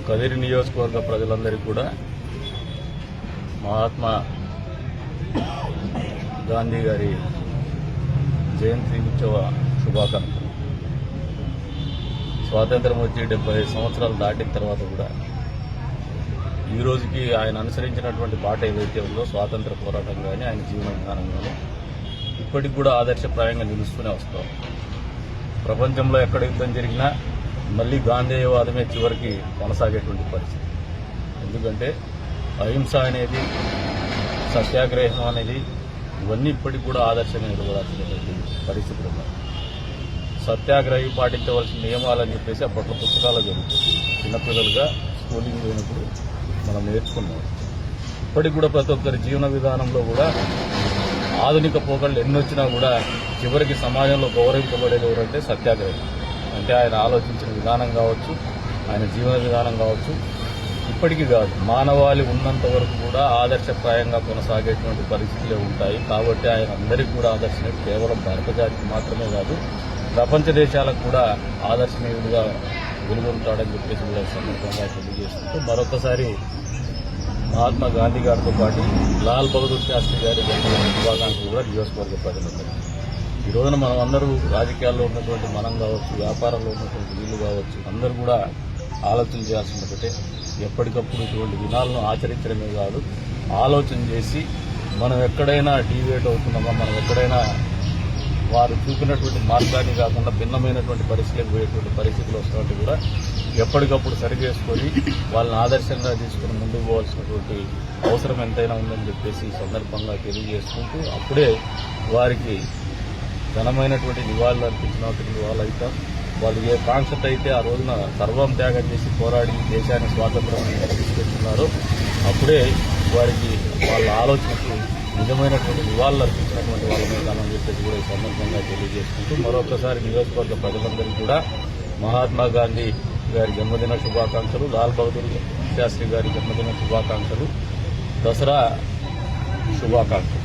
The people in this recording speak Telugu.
కదిరి నియోజకవర్గ ప్రజలందరికీ కూడా మహాత్మా గాంధీ గారి జయంతి ఉత్సవ శుభాకాంక్షలు. స్వాతంత్రం వచ్చి 75 సంవత్సరాలు దాటిన తర్వాత కూడా ఈ రోజుకి ఆయన అనుసరించినటువంటి బాట ఏదైతే ఉందో స్వాతంత్ర పోరాటం కానీ ఆయన జీవన విధానం కానీ ఇప్పటికి కూడా ఆదర్శప్రాయంగా నిలుస్తూనే వస్తాం. ప్రపంచంలో ఎక్కడ యుద్ధం జరిగినా మళ్ళీ గాంధేయవాదమే చివరికి కొనసాగేటువంటి పరిస్థితి. ఎందుకంటే అహింస అనేది, సత్యాగ్రహం అనేది ఇవన్నీ ఇప్పటికి కూడా ఆదర్శంగా నిలబడాల్సినటువంటి పరిస్థితులు ఉన్నాయి. సత్యాగ్రహి పాటించవలసిన నియమాలని చెప్పేసి అప్పట్లో పుస్తకాలు జరుగుతుంది. చిన్నపిల్లలుగా స్కూలింగ్ పోయినప్పుడు మనం నేర్చుకున్నాం. ఇప్పటికి కూడా ప్రతి ఒక్కరి జీవన విధానంలో కూడా ఆధునిక పోకళ్ళు ఎన్నొచ్చినా కూడా చివరికి సమాజంలో గౌరవించబడేది ఎవరంటే సత్యాగ్రహి. అంటే ఆయన ఆలోచించిన విధానం కావచ్చు, ఆయన జీవన విధానం కావచ్చు, ఇప్పటికీ కాదు మానవాళి ఉన్నంత వరకు కూడా ఆదర్శప్రాయంగా కొనసాగేటువంటి పరిస్థితులే ఉంటాయి. కాబట్టి ఆయన అందరికీ కూడా ఆదర్శనీయుడు. కేవలం భారత జాతికి మాత్రమే కాదు, ప్రపంచ దేశాలకు కూడా ఆదర్శనీయుడిగా వెలుగొంటాడని చెప్పేసి కూడా సందర్భంగా తెలియజేస్తుంటూ మరొకసారి మహాత్మా గాంధీ గారితో పాటు లాల్ బహదూర్ శాస్త్రి గారి శుభాకాంక్షలు కూడా నియోజకవర్గ ప్రజలందరూ. ఈ రోజున మనం అందరూ రాజకీయాల్లో ఉన్నటువంటి మనం కావచ్చు, వ్యాపారంలో ఉన్నటువంటి వీళ్ళు కావచ్చు, అందరూ కూడా ఆలోచన చేయాల్సింది ఒకటే, ఎప్పటికప్పుడు ఇటువంటి దినాలను ఆచరించడమే కాదు, ఆలోచన చేసి మనం ఎక్కడైనా డీవియేట్ అవుతున్నామా, మనం ఎక్కడైనా వారు చూపినటువంటి మార్గాన్ని కాకుండా భిన్నమైనటువంటి పరిస్థితులకు పోయేటువంటి పరిస్థితులు వస్తున్నట్టు కూడా ఎప్పటికప్పుడు సరిచేసుకొని వాళ్ళని ఆదర్శంగా తీసుకుని ముందుకు పోవాల్సినటువంటి అవసరం ఎంతైనా ఉందని చెప్పేసి ఈ సందర్భంగా తెలియజేసుకుంటూ అప్పుడే వారికి ఘనమైనటువంటి నివాళులు అర్పించినటువంటి వాళ్ళు అవుతాం. వాళ్ళు ఏ కాన్సెప్ట్ అయితే ఆ రోజున సర్వం త్యాగం చేసి పోరాడి దేశాన్ని స్వాతంత్రం తీసుకొచ్చున్నారో అప్పుడే వారికి వాళ్ళ ఆలోచనకు నిజమైనటువంటి నివాళులు అర్పించినటువంటి వాళ్ళమే కాదని చెప్పేసి కూడా ఈ సందర్భంగా తెలియజేసుకుంటూ మరొకసారి నియోజకవర్గ ప్రజలందరికీ కూడా మహాత్మా గాంధీ గారి జన్మదిన శుభాకాంక్షలు, లాల్ బహదూర్ శాస్త్రి గారి జన్మదిన శుభాకాంక్షలు, దసరా శుభాకాంక్షలు.